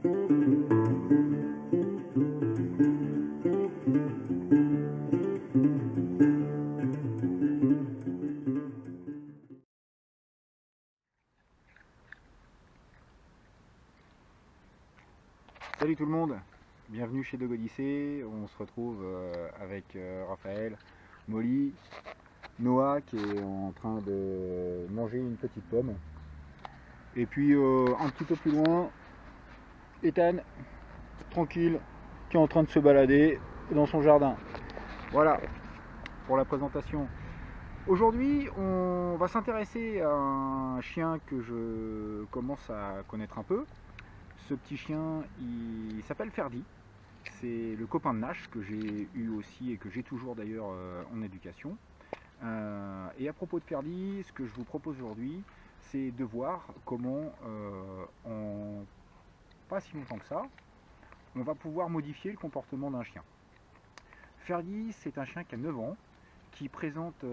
Salut tout le monde, bienvenue chez Dog Odyssey. On se retrouve avec Raphaël, Molly, Noah qui est en train de manger une petite pomme. Et puis un petit peu plus loin, Ethan, tranquille, qui est en train de se balader dans son jardin. Voilà pour la présentation. Aujourd'hui, on va s'intéresser à un chien que je commence à connaître un peu. Ce petit chien, il s'appelle Ferdi. C'est le copain de Nash que j'ai eu aussi et que j'ai toujours d'ailleurs en éducation. Et à propos de Ferdi, ce que je vous propose aujourd'hui, c'est de voir comment en pas si longtemps que ça, on va pouvoir modifier le comportement d'un chien. Ferdi, c'est un chien qui a 9 ans, qui présente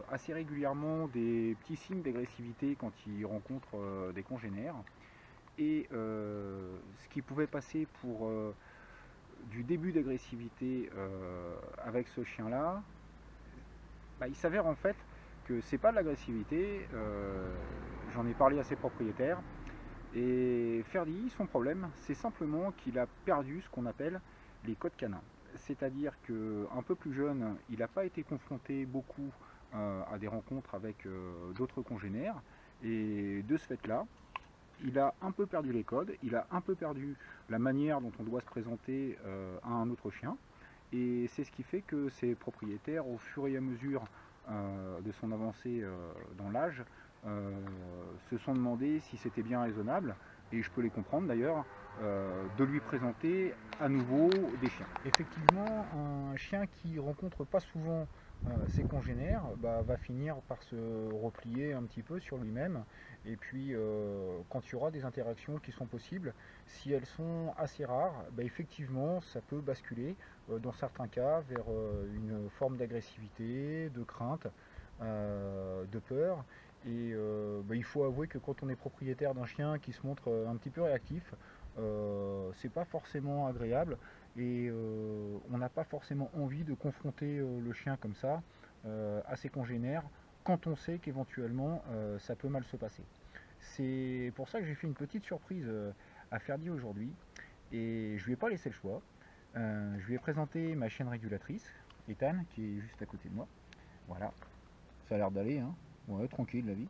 assez régulièrement des petits signes d'agressivité quand il rencontre des congénères. Et ce qui pouvait passer pour du début d'agressivité avec ce chien-là, il s'avère en fait que c'est pas de l'agressivité. J'en ai parlé à ses propriétaires. Et Ferdi, son problème, c'est simplement qu'il a perdu ce qu'on appelle les codes canins. C'est-à-dire qu'un peu plus jeune, il n'a pas été confronté beaucoup à des rencontres avec d'autres congénères. Et de ce fait-là, il a un peu perdu les codes, il a un peu perdu la manière dont on doit se présenter à un autre chien. Et c'est ce qui fait que ses propriétaires, au fur et à mesure de son avancée dans l'âge, se sont demandé si c'était bien raisonnable, et je peux les comprendre d'ailleurs, de lui présenter à nouveau des chiens. Effectivement, un chien qui rencontre pas souvent ses congénères va finir par se replier un petit peu sur lui-même, et puis quand il y aura des interactions qui sont possibles, si elles sont assez rares, effectivement ça peut basculer dans certains cas vers une forme d'agressivité, de crainte, de peur. Et il faut avouer que quand on est propriétaire d'un chien qui se montre un petit peu réactif, c'est pas forcément agréable, et on n'a pas forcément envie de confronter le chien comme ça à ses congénères quand on sait qu'éventuellement ça peut mal se passer. C'est pour ça que j'ai fait une petite surprise à Ferdi aujourd'hui, et je lui ai pas laissé le choix. Je lui ai présenté ma chienne régulatrice, Ethan, qui est juste à côté de moi. Voilà, ça a l'air d'aller, hein. Ouais, tranquille la vie.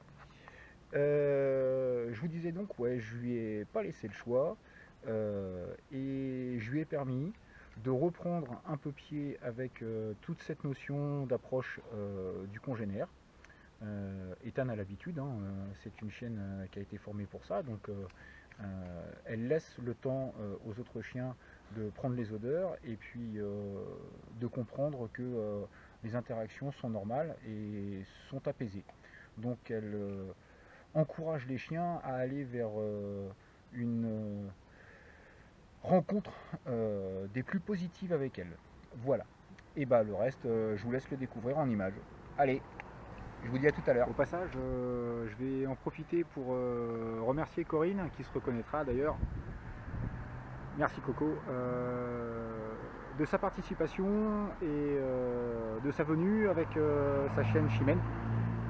Je vous disais donc, ouais, je lui ai pas laissé le choix, et je lui ai permis de reprendre un peu pied avec toute cette notion d'approche du congénère. Ethan a l'habitude, hein, c'est une chienne qui a été formée pour ça, donc elle laisse le temps aux autres chiens de prendre les odeurs, et puis de comprendre que les interactions sont normales et sont apaisées. Donc elle encourage les chiens à aller vers une rencontre des plus positives avec elle. Voilà. Et le reste, je vous laisse le découvrir en images. Allez, je vous dis à tout à l'heure. Au passage, je vais en profiter pour remercier Corinne, qui se reconnaîtra d'ailleurs. Merci Coco. De sa participation et de sa venue avec sa chienne Chimène.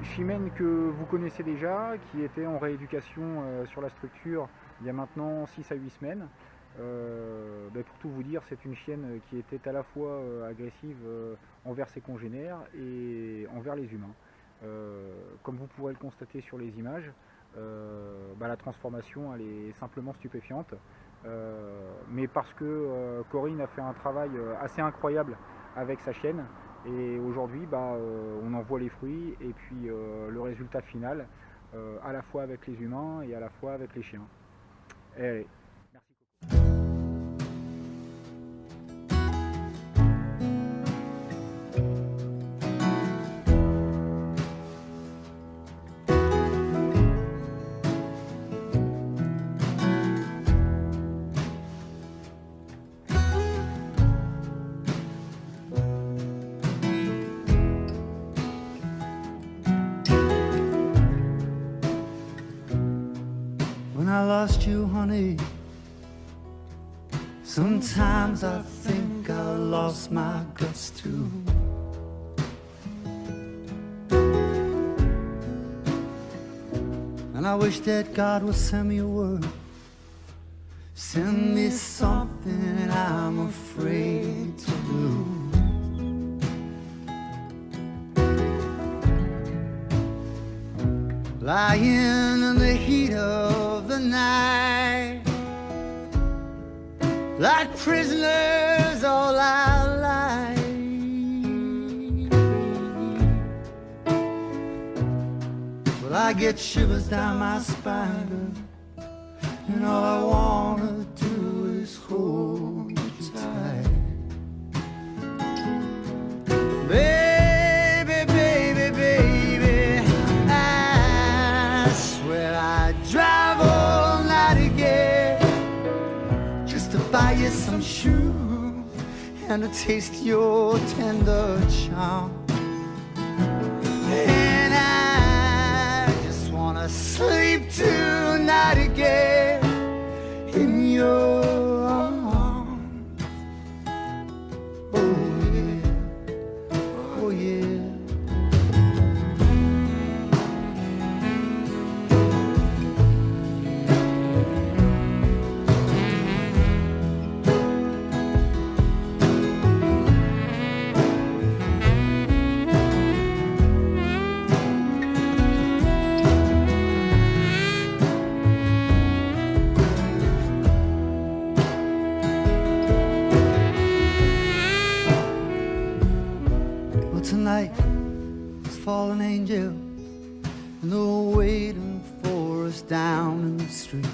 Chimène que vous connaissez déjà, qui était en rééducation sur la structure il y a maintenant 6 à 8 semaines. Pour tout vous dire, c'est une chienne qui était à la fois agressive envers ses congénères et envers les humains. Comme vous pourrez le constater sur les images, la transformation elle est simplement stupéfiante. Mais parce que Corinne a fait un travail assez incroyable avec sa chienne, et aujourd'hui on en voit les fruits, et puis le résultat final à la fois avec les humains et à la fois avec les chiens. Et allez, merci Coco. When I lost you, honey, Sometimes I think I lost my guts too. And I wish that God would send me a word, send me something I'm afraid to lose. Lying in the heat of the night, like prisoners all our lives. Well, I get shivers down my spine, and all I wanna do is hold you tight. Baby, baby, baby, I swear I'd drive all night again just to buy you some shoes and to taste your tender charm. And I just wanna sleep tonight again in your arms. Oh yeah, oh yeah. Tonight, there's fallen angels, and they're waiting for us down in the street.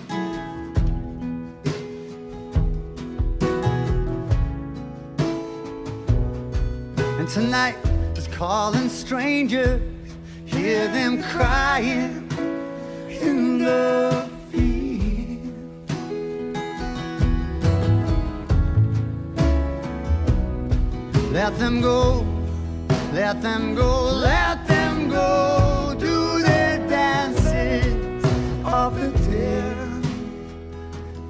And tonight, there's calling strangers, hear them crying in the field. Let them go. Let them go, let them go, do their dances of the dead.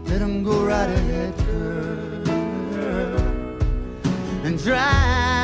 Let them go right ahead, girl, and drive